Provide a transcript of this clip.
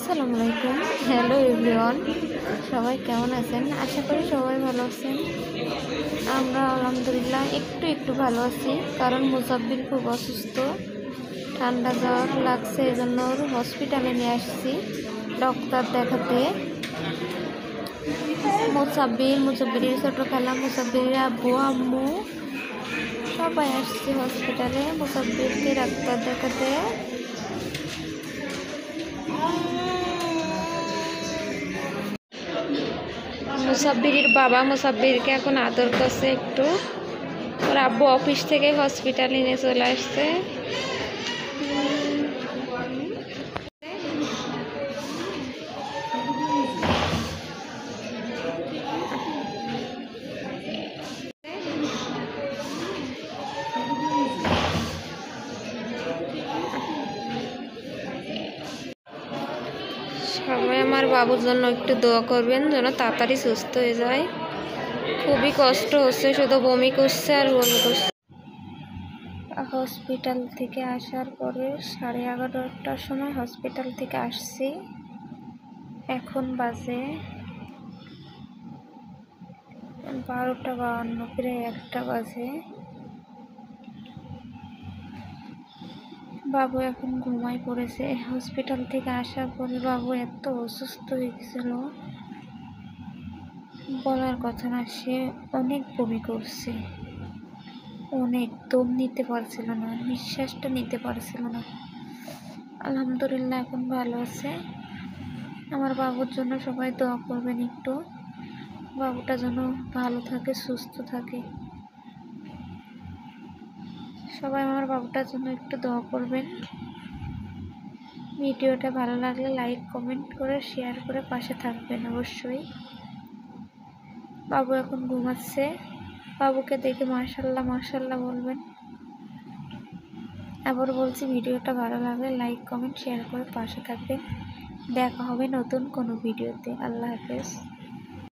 আসসালামু আলাইকুম। Hello everyone, সবাই কেমন আছেন? আশা করি সবাই ভালো আছেন। আমরা আলহামদুলিল্লাহ একটু ভালো আছি, কারণ মুসাব্বির খুব অসুস্থ, ঠান্ডা জ্বর লাগছে, এই জন্য ওর হসপিটালে নিয়ে আসছি ডক্টর দেখাতে। মুসাব্বিরের ছোটো খালা, মুসাব্বিরের আব্বু আম্মু সবাই আসছি হসপিটালে মুসাব্বিরকে ডাক্তার দেখাতে। মুসাব্বিরের বাবা মুসাব্বিরকে এখন আদর করছে একটু। ওর আব্বু অফিস থেকে হসপিটালে নিয়ে চলে আসছে। সবাই আমার বাবুর জন্য একটু দোয়া করবেন, যেন তাড়াতাড়ি সুস্থ হয়ে যায়। খুবই কষ্ট হচ্ছে, শুধু বমি করছে আর বমি করছে। হসপিটাল থেকে আসার পরে 11:30টার সময় হসপিটাল থেকে আসছি। এখন বাজে 12:52, প্রায় 1টা বাজে। বাবু এখন ঘুমায় পড়েছে। হসপিটাল থেকে আসার পরে বাবু এত অসুস্থ হয়ে গেছিল, বলার কথা না। সে অনেক বমি করছে, অনেক দম নিতে পারছিল না, নিঃশ্বাসটা নিতে পারছিল না। আলহামদুলিল্লাহ এখন ভালো আছে। আমার বাবুর জন্য সবাই দোয়া করবেন একটু, বাবুটা যেন ভালো থাকে, সুস্থ থাকে। সবাই আমার বাবুটার জন্য একটু দোয়া করবেন। ভিডিওটা ভালো লাগলে লাইক কমেন্ট করে শেয়ার করে পাশে থাকবেন অবশ্যই। বাবু এখন ঘুমাচ্ছে, বাবুকে দেখে মাশাআল্লাহ মাশাআল্লাহ বলবেন। আবার বলছি, ভিডিওটা ভালো লাগলে লাইক কমেন্ট শেয়ার করে পাশে থাকবেন। দেখা হবে নতুন কোনো ভিডিওতে। আল্লাহ হাফেজ।